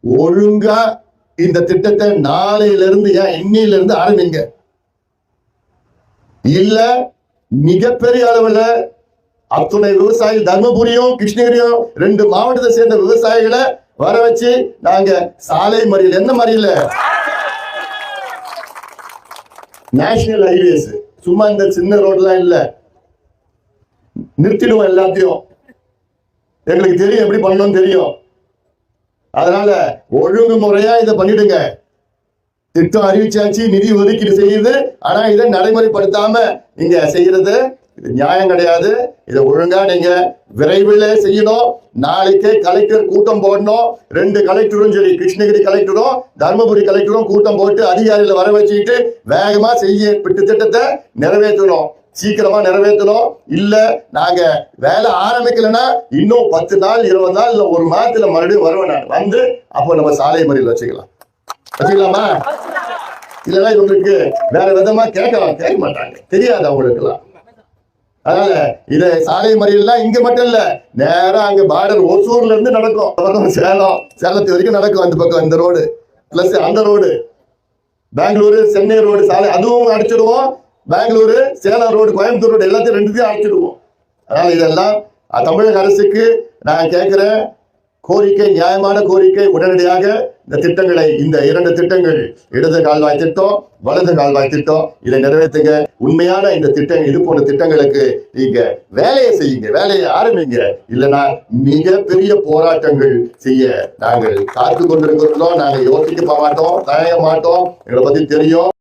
ஒழுங்கா இந்த திட்டத்தை நாளையிலிருந்து இன்னையிலிருந்து ஆரம்பிங்க. இல்ல மிகப்பெரிய அளவுல அத்துணை விவசாயி தர்மபுரியும் கிருஷ்ணகிரியும் 2 மாவட்டத்தை சேர்ந்த விவசாயிகளை வர வச்சு நாங்க சாலை மறியல், என்ன மறியல, நேஷனல் ஹைவேஸ், சும்மா இந்த சின்ன ரோட்லாம் இல்ல, நிறுத்திடுவோம் எல்லாத்தையும். எங்களுக்கு தெரியும் எப்படி பண்ணணும் தெரியும். அதனால ஒழுங்குமுறையா இதை பண்ணிடுங்க. திட்டம் அறிவிச்சாச்சு, நிதி ஒதுக்கீடு செய்யுது, ஆனா இதை நடைமுறைப்படுத்தாம நீங்க செய்யறது இது நியாயம் கிடையாது. இதை ஒழுங்கா நீங்க விரைவில் செய்யணும். நாளைக்கே கலெக்டர் கூட்டம் போடணும். 2 கலெக்டரும் சரி, கிருஷ்ணகிரி கலெக்டரும் தர்மபுரி கலெக்டரும் கூட்டம் போட்டு அதிகாரிகளை வர வச்சுக்கிட்டு வேகமா செய்ய திட்டத்தை நிறைவேற்றணும். சீக்கிரமா நிறைவேற்றணும். இல்ல நாங்க வேலை ஆரம்பிக்கலன்னா இன்னும் 10 நாள் 20 நாள் இல்ல 1 மாதத்துல மறுபடியும் வருவேன். நான் வந்து அப்போ நம்ம சாலை மறியல் வச்சுக்கலாமா? இல்லைன்னா இவங்களுக்கு வேற விதமா கேட்க மாட்டாங்க, தெரியாது அவங்களுக்கு எல்லாம். அதனால இதை சாலை மறியல்லாம் இங்க மட்டும் இல்ல, நேரம் அங்க பார்டர் ஒசூர்ல இருந்து நடக்கும், சேலத்து வரைக்கும் நடக்கும். அந்த பக்கம் இந்த ரோடு பிளஸ் அந்த ரோடு, பெங்களூரு சென்னை ரோடு சாலை அதுவும் அடிச்சிடுவோம். பெங்களூரு சேலம் ரோடு கோயம்புத்தூர் ரோடு எல்லாத்தையும் 2த்தையும் அடிச்சிடுவோம். அதனால இதெல்லாம் தமிழக அரசுக்கு நான் கேட்கிறேன், கோரிக்கை நியாயமான கோரிக்கை. உடனடியாக இந்த திட்டங்களை, இந்த 2 திட்டங்கள், இடது கால்வாய் திட்டம், வலது கால்வாய் திட்டம், இதை நிறைவேற்றுங்க. உண்மையான இந்த திட்டம், இது போன்ற திட்டங்களுக்கு நீங்க வேலையை செய்யுங்க, வேலையை ஆரம்பிங்க. இல்லைன்னா மிகப்பெரிய போராட்டங்கள் செய்ய நாங்கள் காத்து கொண்டிருக்கிறோம். நாங்கள் யோசிக்க மாட்டோம், தயங்க மாட்டோம். எங்களை பத்தி தெரியும்.